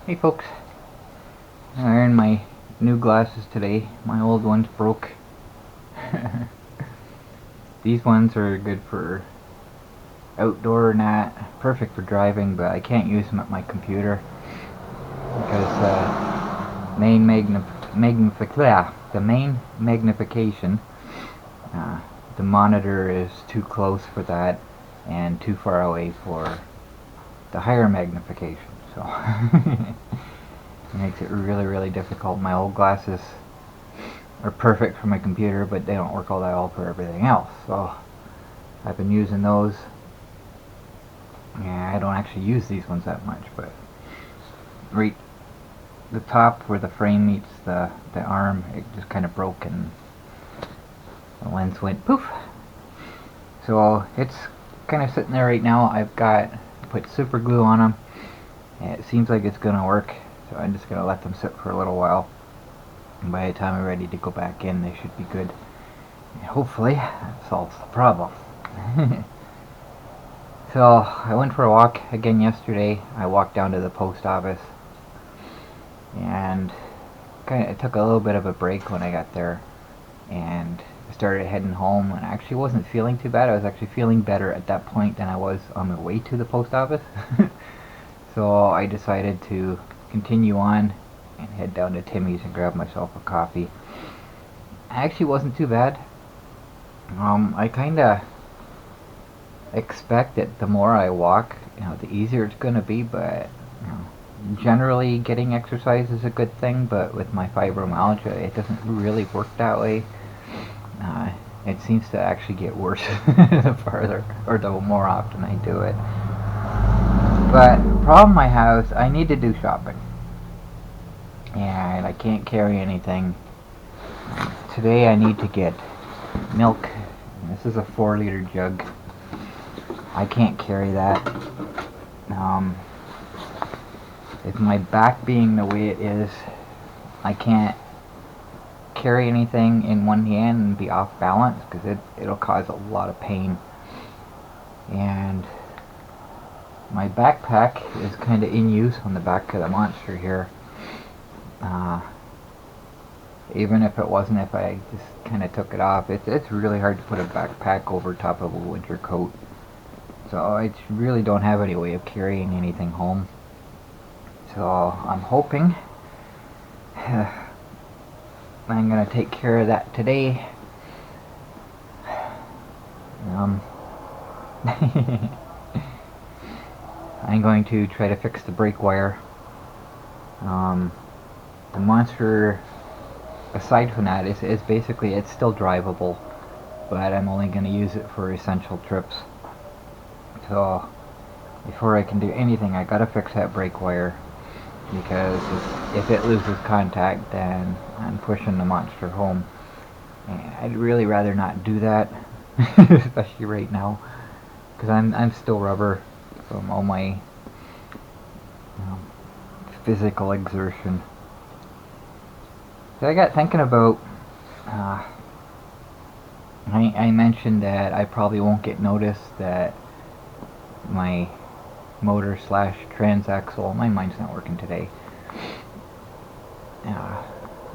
Hey folks, I'm wearing my new glasses today. My old ones broke. These ones are good for outdoor and that, perfect for driving, but I can't use them at my computer because the main magnification, the monitor is too close for that and too far away for the higher magnification. So it makes it really difficult. My old glasses are perfect for my computer, but they don't work all that well for everything else. So I've been using those. Yeah, I don't actually use these ones that much, but right the top where the frame meets the arm, it just kind of broke and the lens went poof. So it's kind of sitting there right now. I've put super glue on them, and it seems like it's gonna work. So I'm just gonna let them sit for a little while, and by the time I'm ready to go back in, they should be good. And hopefully that solves the problem. So I went for a walk again yesterday. I walked down to the post office, and it took a little bit of a break when I got there, and I started heading home, and I actually wasn't feeling too bad. I was actually feeling better at that point than I was on the way to the post office. So I decided to continue on and head down to Timmy's and grab myself a coffee. It actually wasn't too bad. I kinda expect that the more I walk, the easier it's gonna be, but generally getting exercise is a good thing, but with my fibromyalgia, it doesn't really work that way. It seems to actually get worse the farther or the more often I do it. But the problem I have is I need to do shopping, and I can't carry anything. Today I need to get milk. This is a 4-liter jug. I can't carry that. With my back being the way it is, I can't carry anything in one hand and be off balance because it'll cause a lot of pain. And my backpack is kind of in use on the back of the monster here. Even if it wasn't, if I just kind of took it off, it's really hard to put a backpack over top of a winter coat. So I really don't have any way of carrying anything home. So I'm hoping I'm going to take care of that today. I'm going to try to fix the brake wire. The monster, aside from that, is basically, it's still drivable, but I'm only going to use it for essential trips. So before I can do anything, I gotta fix that brake wire, because if it loses contact, then I'm pushing the monster home, and I'd really rather not do that. Especially right now, because I'm still rubber from all my physical exertion. So I got thinking about, I mentioned that I probably won't get noticed that my motor / transaxle, my mind's not working today,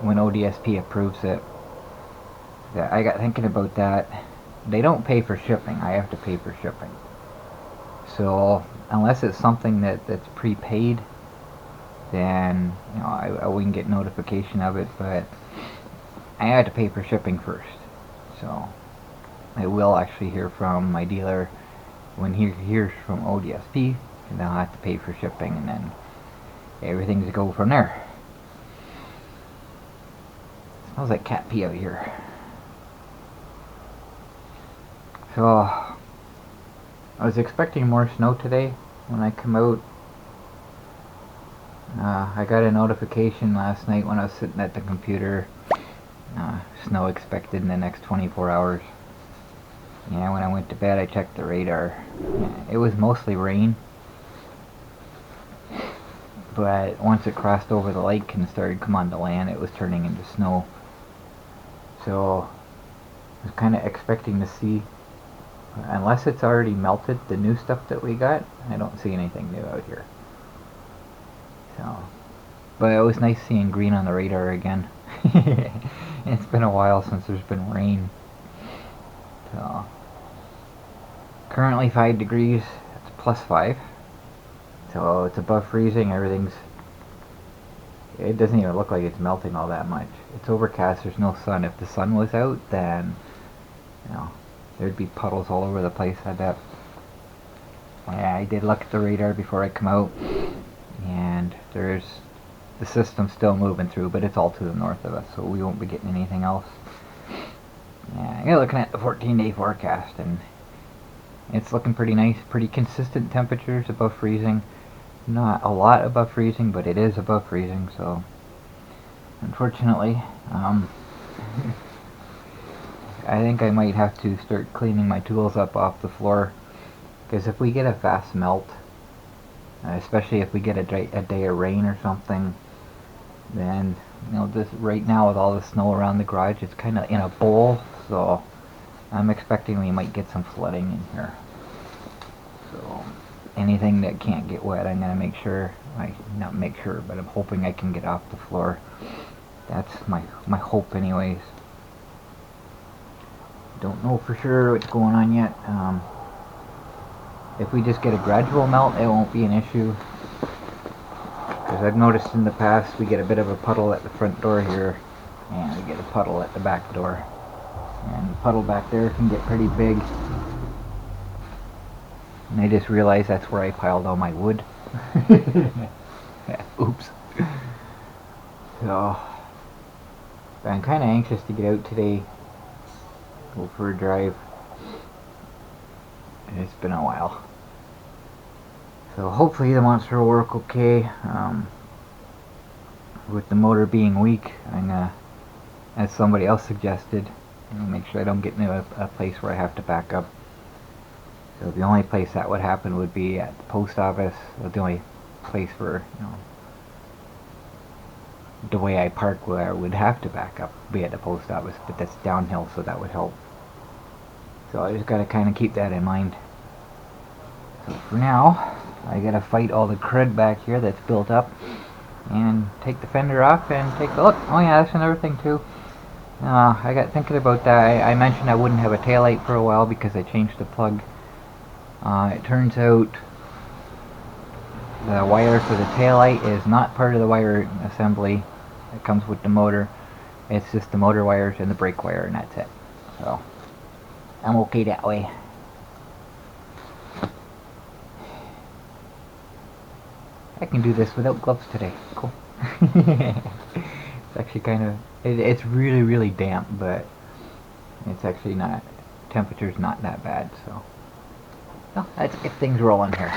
when ODSP approves it. I got thinking about that. They don't pay for shipping. I have to pay for shipping. So unless it's something that's prepaid, then I wouldn't get notification of it, but I had to pay for shipping first. So I will actually hear from my dealer when he hears from ODSP, and then I'll have to pay for shipping, and then everything's to go from there. It smells like cat pee out here. So I was expecting more snow today when I come out. I got a notification last night when I was sitting at the computer, snow expected in the next 24 hours. Yeah, when I went to bed, I checked the radar. Yeah, it was mostly rain, but once it crossed over the lake and started to come on the land, it was turning into snow. So I was kind of expecting to see, unless it's already melted, the new stuff that we got, I don't see anything new out here. So But it was nice seeing green on the radar again. It's been a while since there's been rain. So, currently 5 degrees, it's +5. So it's above freezing, it doesn't even look like it's melting all that much. It's overcast, there's no sun. If the sun was out, then, you know, there'd be puddles all over the place, I bet. Yeah, I did look at the radar before I come out, and the system's still moving through, but it's all to the north of us, so we won't be getting anything else. Yeah, you're looking at the 14-day forecast, and it's looking pretty nice, pretty consistent temperatures above freezing. Not a lot above freezing, but it is above freezing, so unfortunately, I think I might have to start cleaning my tools up off the floor, because if we get a fast melt, especially if we get a day of rain or something, then, you know, this right now with all the snow around the garage, it's kind of in a bowl, so I'm expecting we might get some flooding in here. So anything that can't get wet, I'm gonna make sure, not make sure, but I'm hoping I can get off the floor. That's my hope anyways. Don't know for sure what's going on yet. If we just get a gradual melt, it won't be an issue. Because I've noticed in the past we get a bit of a puddle at the front door here, and we get a puddle at the back door. And the puddle back there can get pretty big. And I just realized that's where I piled all my wood. Oops. So, I'm kind of anxious to get out today, go for a drive. It's been a while. So hopefully the monster will work okay. With the motor being weak, I'm gonna, as somebody else suggested, make sure I don't get into a place where I have to back up. So the only place that would happen would be at the post office. The only place where, you know, the way I park where I would have to back up would be at the post office, but that's downhill, so that would help. So I just gotta kind of keep that in mind. So for now, I gotta fight all the crud back here that's built up, and take the fender off and take a look. Oh yeah, that's another thing too. I got thinking about that. I mentioned I wouldn't have a taillight for a while because I changed the plug. It turns out the wire for the taillight is not part of the wire assembly that comes with the motor. It's just the motor wires and the brake wire, and that's it. So I'm okay that way. I can do this without gloves today. Cool. It's actually kind of, it's really, really damp, but it's actually not, temperature's not that bad, so. Well, let's get things rolling here.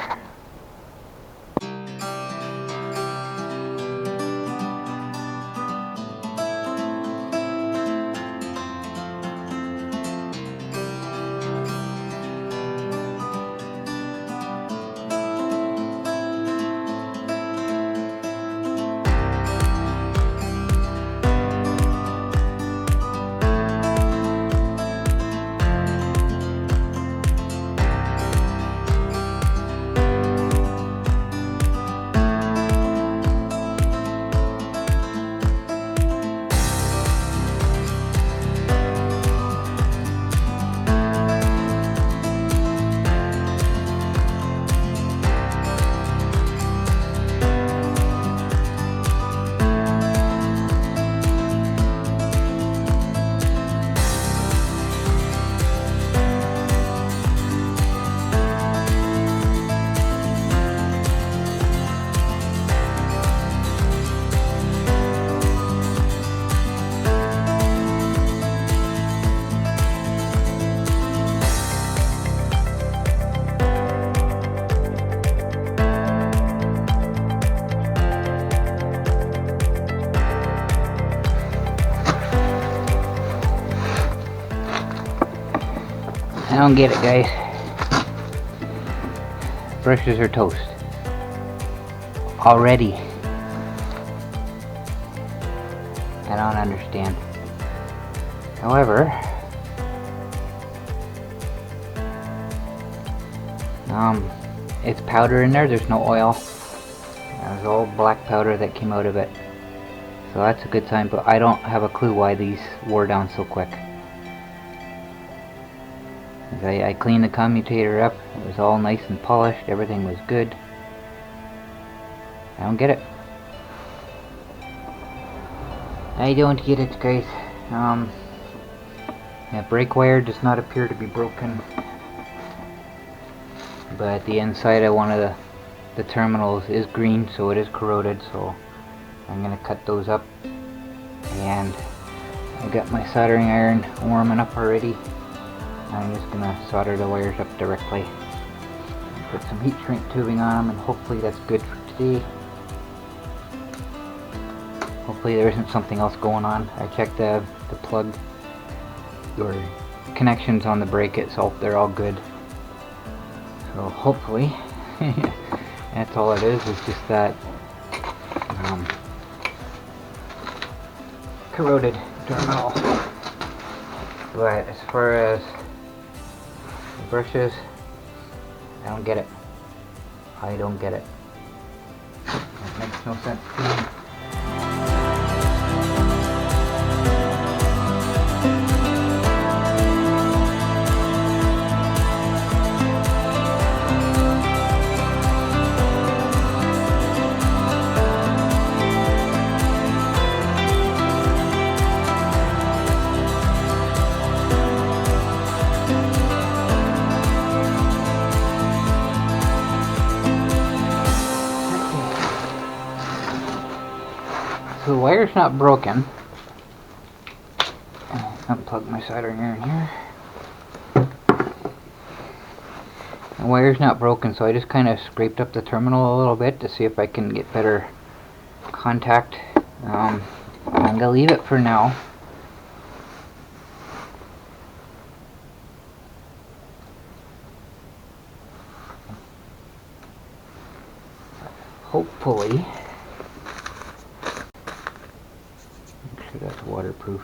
I don't get it, guys. Brushes are toast. Already. I don't understand. However, it's powder in there, there's no oil. That was all black powder that came out of it. So that's a good sign, but I don't have a clue why these wore down so quick. I cleaned the commutator up, it was all nice and polished, everything was good. I don't get it. I don't get it, guys. Yeah, brake wire does not appear to be broken. But the inside of one of the terminals is green, so it is corroded, so I'm going to cut those up. And I got my soldering iron warming up already. I'm just going to solder the wires up directly. Put some heat shrink tubing on them, and hopefully that's good for today. Hopefully there isn't something else going on. I checked the plug or connections on the brake itself, they're all good. So hopefully that's all it is just that corroded terminal. But as far as the brushes, I don't get it. I don't get it. It makes no sense to me. So the wire's not broken. Unplug my soldering iron here. The wire's not broken, so I just kind of scraped up the terminal a little bit to see if I can get better contact. I'm going to leave it for now. Hopefully, make sure that's waterproof.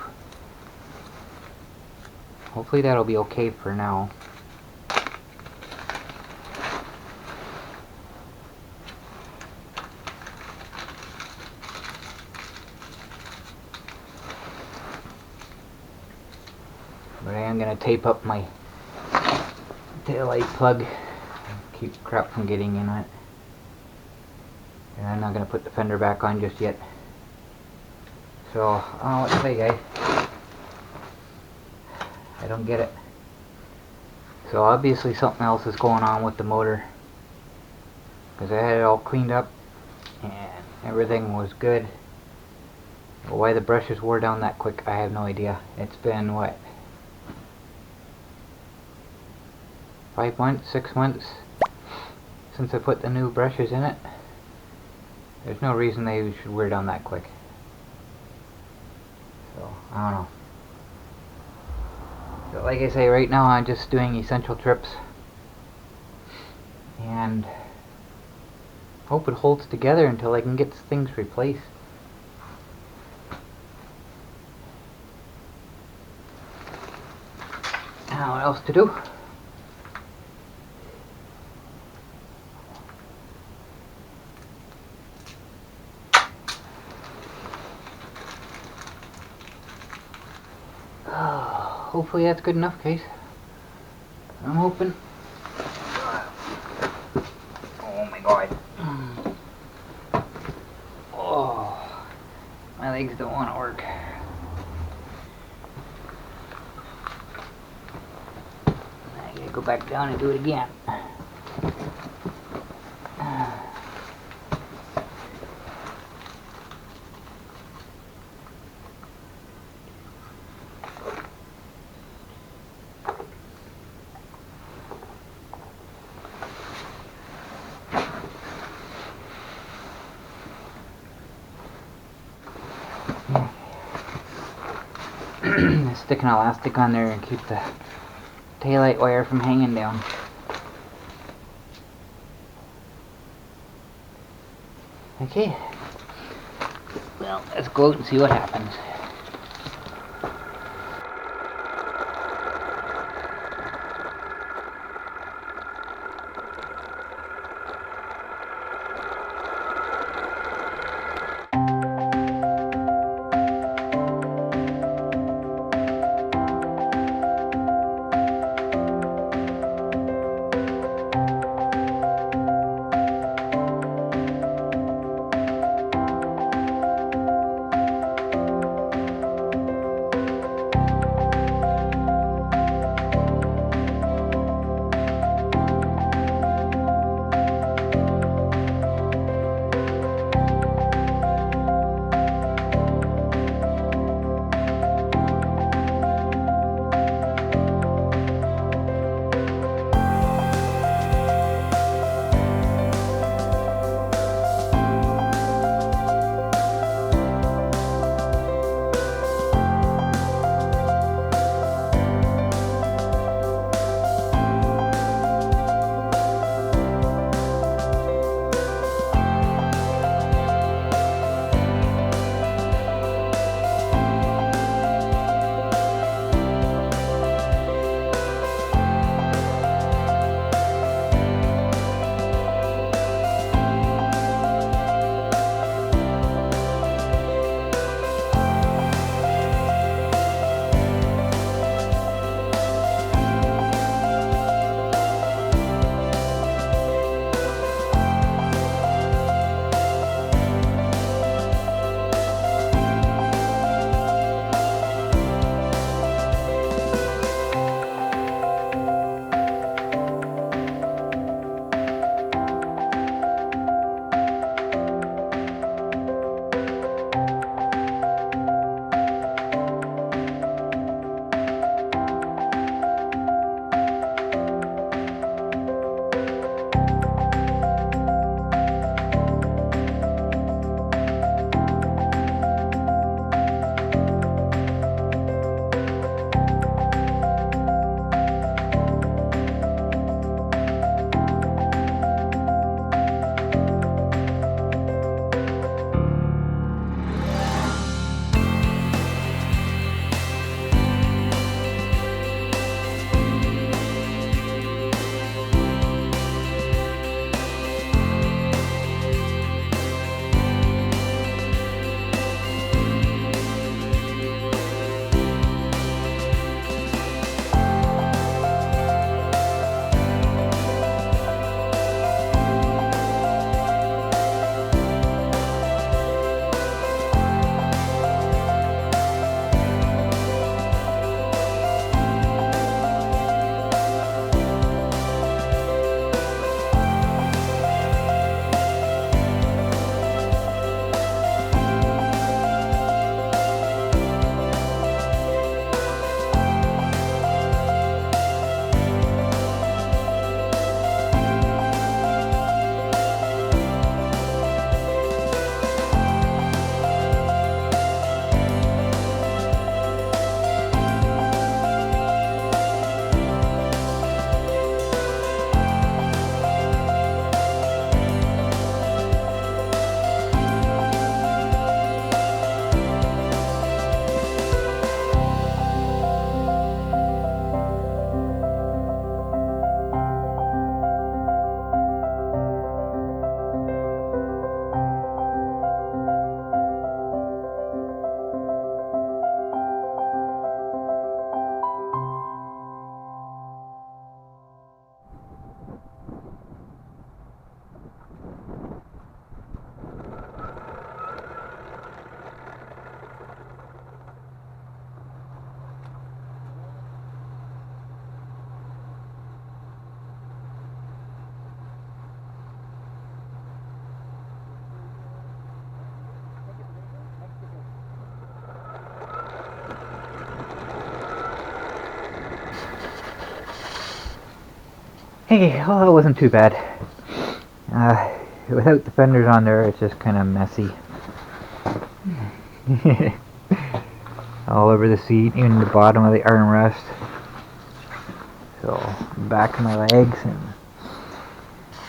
Hopefully that'll be okay for now. But I am going to tape up my taillight plug, keep crap from getting in it. And I'm not going to put the fender back on just yet. So, I don't know what to say, guys. I don't get it. So obviously something else is going on with the motor. Because I had it all cleaned up and everything was good. But why the brushes wore down that quick, I have no idea. It's been, what? 5 months, 6 months since I put the new brushes in it. There's no reason they should wear down that quick. So, I don't know. But like I say, right now I'm just doing essential trips. And hope it holds together until I can get things replaced. Now, what else to do? Hopefully that's good enough, guys. I'm hoping. Oh my god. Oh, my legs don't want to work. I gotta go back down and do it again. Stick an elastic on there and keep the taillight wire from hanging down. Okay, well, let's go out and see what happens. Hey, well, that wasn't too bad. Without the fenders on there, it's just kind of messy. All over the seat, even the bottom of the armrest. So, back of my legs and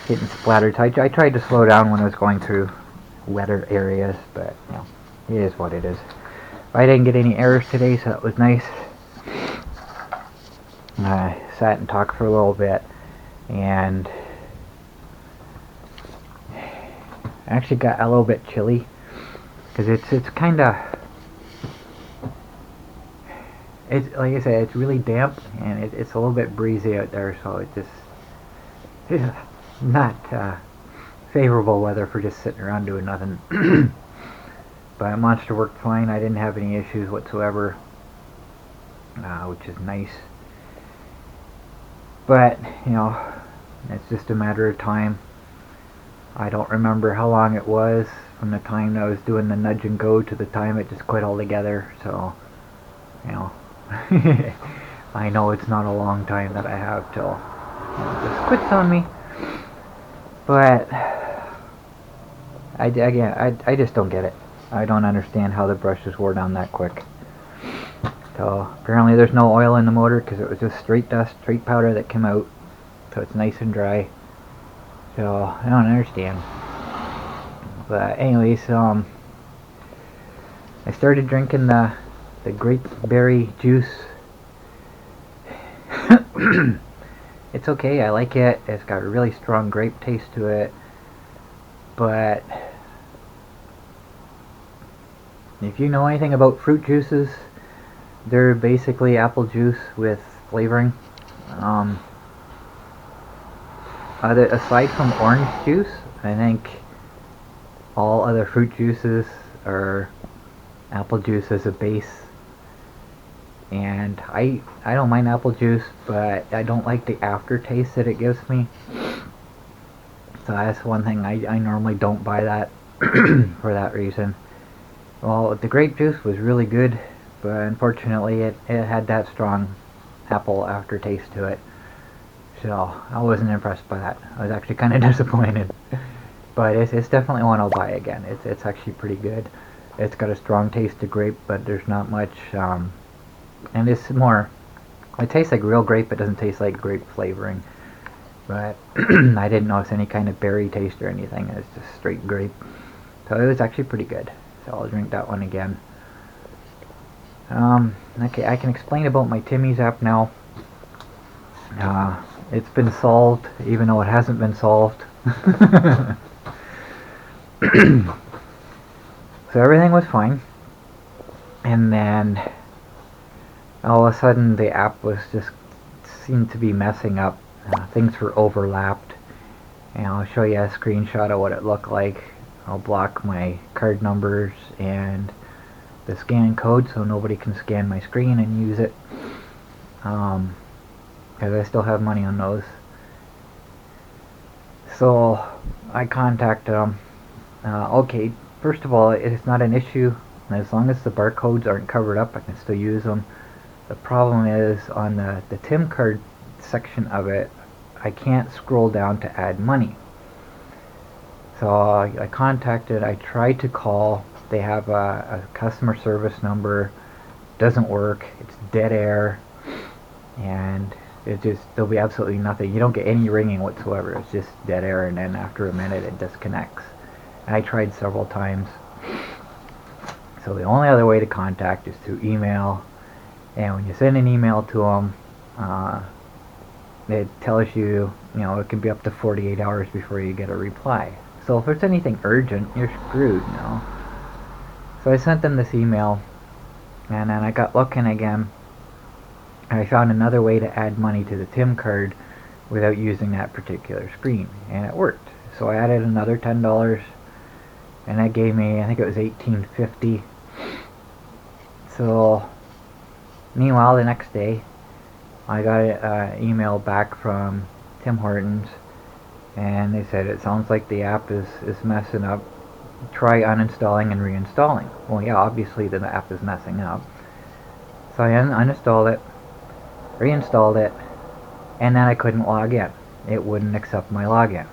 getting splattered. I tried to slow down when I was going through wetter areas, but you know, it is what it is. I didn't get any errors today, so that was nice. I sat and talked for a little bit, and I actually got a little bit chilly because it's kind of, it's like I said, it's really damp and it's a little bit breezy out there, so it's not favorable weather for just sitting around doing nothing. But Monster worked fine. I didn't have any issues whatsoever, which is nice. But you know, it's just a matter of time. I don't remember how long it was from the time I was doing the nudge and go to the time it just quit altogether. So, you know, I know it's not a long time that I have till it just quits on me. But I just don't get it. I don't understand how the brushes wore down that quick. So apparently there's no oil in the motor because it was just straight dust, straight powder that came out. So it's nice and dry. So I don't understand. But anyways, I started drinking the grape berry juice. It's okay, I like it. It's got a really strong grape taste to it. But if you know anything about fruit juices, they're basically apple juice with flavoring. Aside from orange juice, I think all other fruit juices are apple juice as a base. And I don't mind apple juice, but I don't like the aftertaste that it gives me. So that's one thing I normally don't buy that for that reason. Well, the grape juice was really good, but unfortunately it had that strong apple aftertaste to it. So I wasn't impressed by that. I was actually kind of disappointed. But it's definitely one I'll buy again. It's actually pretty good. It's got a strong taste of grape, but there's not much, and it's more, it tastes like real grape, it doesn't taste like grape flavoring. But I didn't notice any kind of berry taste or anything. It's just straight grape. So it was actually pretty good. So I'll drink that one again. Okay, I can explain about my Timmies app now. It's been solved, even though it hasn't been solved. So everything was fine. And then all of a sudden the app was just seemed to be messing up. Things were overlapped. And I'll show you a screenshot of what it looked like. I'll block my card numbers and the scan code so nobody can scan my screen and use it, because I still have money on those. So I contacted them. Okay, first of all, it's not an issue. As long as the barcodes aren't covered up, I can still use them. The problem is on the TIM card section of it, I can't scroll down to add money. So I contacted, I tried to call. They have a customer service number. Doesn't work. It's dead air. And there'll be absolutely nothing. You don't get any ringing whatsoever. It's just dead air, and then after a minute it disconnects. And I tried several times. So the only other way to contact is through email. And when you send an email to them, it tells you, it can be up to 48 hours before you get a reply. So if there's anything urgent, you're screwed, So I sent them this email, and then I got looking again, and I found another way to add money to the TIM card without using that particular screen, and it worked. So I added another $10, and that gave me, I think it was $18.50. So meanwhile, the next day, I got an email back from Tim Hortons, and they said it sounds like the app is messing up. Try uninstalling and reinstalling. Well, yeah, obviously the app is messing up. So I uninstalled it, reinstalled it, and then I couldn't log in. it wouldn't accept my login.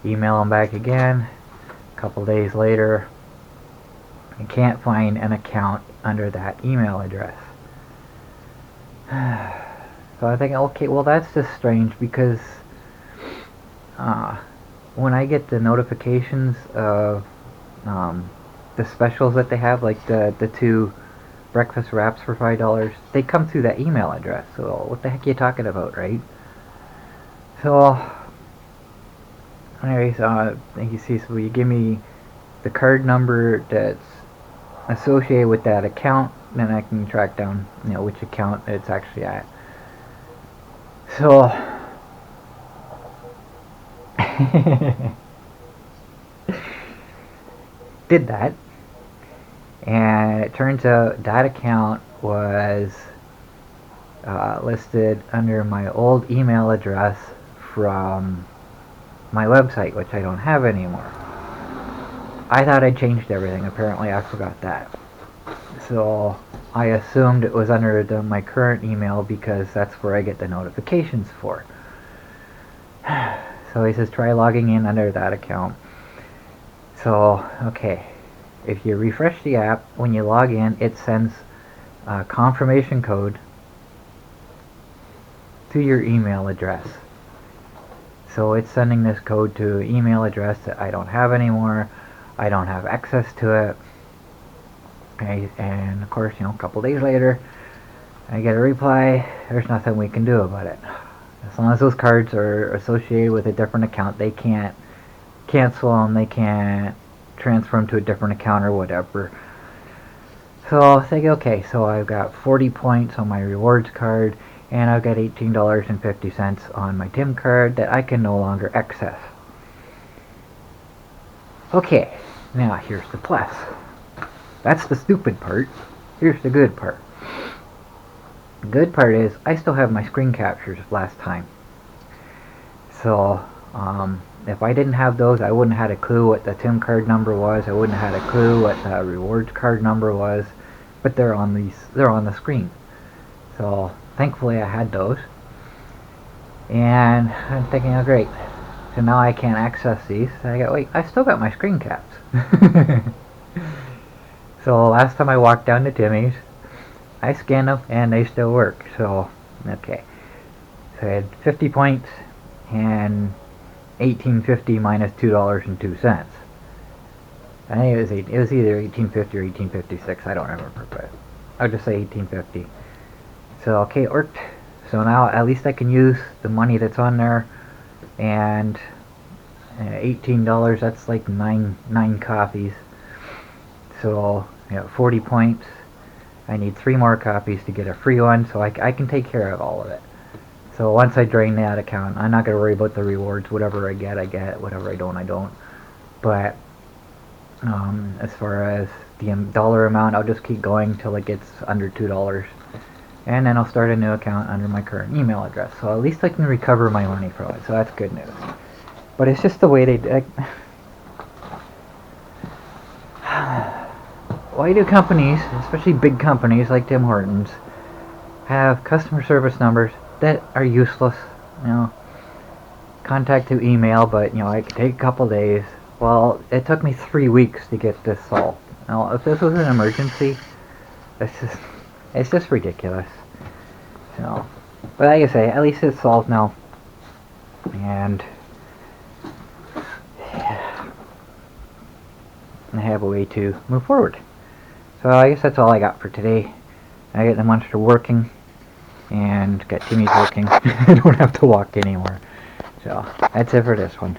Email them back again. A couple days later, I can't find an account under that email address. So I think, okay, well that's just strange, because when I get the notifications of the specials that they have, like the 2 breakfast wraps for $5, they come through that email address. So what the heck are you talking about, right? So anyways, you see, so you give me the card number that's associated with that account, then I can track down, which account it's actually at. So did that, and it turns out that account was listed under my old email address from my website, which I don't have anymore. I thought I changed everything. Apparently I forgot that. So I assumed it was under my current email, because that's where I get the notifications for. So he says try logging in under that account. So okay, if you refresh the app, when you log in, it sends a confirmation code to your email address. So it's sending this code to an email address that I don't have anymore. I don't have access to it. Okay, and of course, a couple days later, I get a reply, there's nothing we can do about it. As long as those cards are associated with a different account, they can't cancel them, they can't transfer them to a different account or whatever. So I think, okay, so I've got 40 points on my rewards card, and I've got $18.50 on my Tim card that I can no longer access. Okay, now here's the plus. That's the stupid part. Here's the good part. The good part is I still have my screen captures last time. So if I didn't have those, I wouldn't have had a clue what the Tim card number was. I wouldn't have had a clue what the rewards card number was. But they're on the screen. So thankfully I had those. And I'm thinking, oh great. So now I can't access these. Wait, I still got my screen caps. So last time I walked down to Timmy's, I scanned them and they still work. So okay. So I had 50 points and $18.50 minus $2.02. I think it was either $18.50 or $18.56. I don't remember, but I'll just say $18.50. So okay, it worked. So now at least I can use the money that's on there, and $18. That's like nine coffees. So 40 points. I need 3 more copies to get a free one, so I can take care of all of it. So once I drain that account, I'm not going to worry about the rewards. Whatever I get, I get. Whatever I don't. But as far as the dollar amount, I'll just keep going till it gets under $2. And then I'll start a new account under my current email address. So at least I can recover my money from it. So that's good news. But it's just the way they... why do companies, especially big companies like Tim Hortons, have customer service numbers that are useless? Contact to email, but it could take a couple days. Well, it took me 3 weeks to get this solved. Now, if this was an emergency, it's just ridiculous. So, but like I say, at least it's solved now, and I have a way to move forward. So I guess that's all I got for today. I got the monster working, and got Timmy's working. I don't have to walk anymore. So that's it for this one.